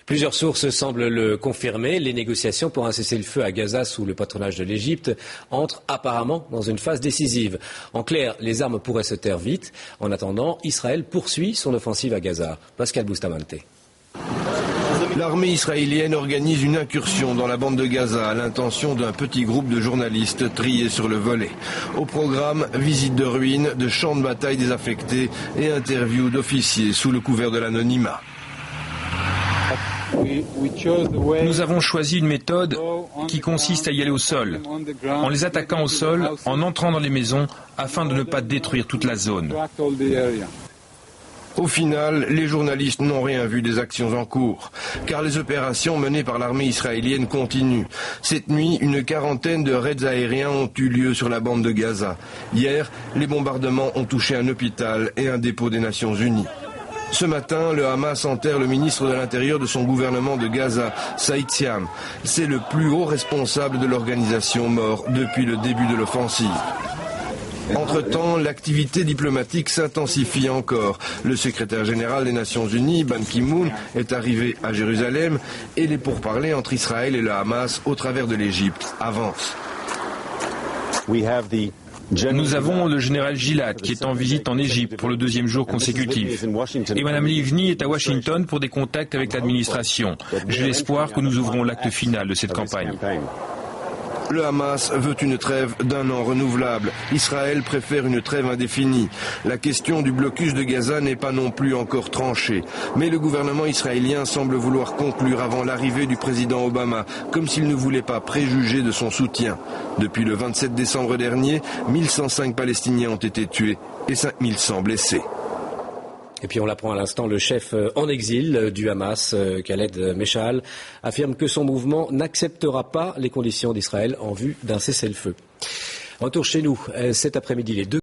Plusieurs sources semblent le confirmer. Les négociations pour un cessez-le-feu à Gaza sous le patronage de l'Égypte entrent apparemment dans une phase décisive. En clair, les armes pourraient se taire vite. En attendant, Israël poursuit son offensive à Gaza. Pascal Bustamante. L'armée israélienne organise une incursion dans la bande de Gaza à l'intention d'un petit groupe de journalistes triés sur le volet. Au programme, visite de ruines, de champs de bataille désaffectés et interviews d'officiers sous le couvert de l'anonymat. Nous avons choisi une méthode qui consiste à y aller au sol, en les attaquant au sol, en entrant dans les maisons, afin de ne pas détruire toute la zone. Au final, les journalistes n'ont rien vu des actions en cours, car les opérations menées par l'armée israélienne continuent. Cette nuit, une quarantaine de raids aériens ont eu lieu sur la bande de Gaza. Hier, les bombardements ont touché un hôpital et un dépôt des Nations Unies. Ce matin, le Hamas enterre le ministre de l'Intérieur de son gouvernement de Gaza, Saïd Siam. C'est le plus haut responsable de l'organisation mort depuis le début de l'offensive. Entre-temps, l'activité diplomatique s'intensifie encore. Le secrétaire général des Nations Unies, Ban Ki-moon, est arrivé à Jérusalem et les pourparlers entre Israël et le Hamas au travers de l'Égypte avancent. Nous avons le général Gilad qui est en visite en Égypte pour le 2e jour consécutif. Et Mme Livni est à Washington pour des contacts avec l'administration. J'ai l'espoir que nous ouvrons l'acte final de cette campagne. Le Hamas veut une trêve d'1 an renouvelable. Israël préfère une trêve indéfinie. La question du blocus de Gaza n'est pas non plus encore tranchée. Mais le gouvernement israélien semble vouloir conclure avant l'arrivée du président Obama, comme s'il ne voulait pas préjuger de son soutien. Depuis le 27 décembre dernier, 1105 Palestiniens ont été tués et 5100 blessés. Et puis on l'apprend à l'instant, le chef en exil du Hamas, Khaled Meshal, affirme que son mouvement n'acceptera pas les conditions d'Israël en vue d'un cessez-le-feu. Retour chez nous cet après-midi, les deux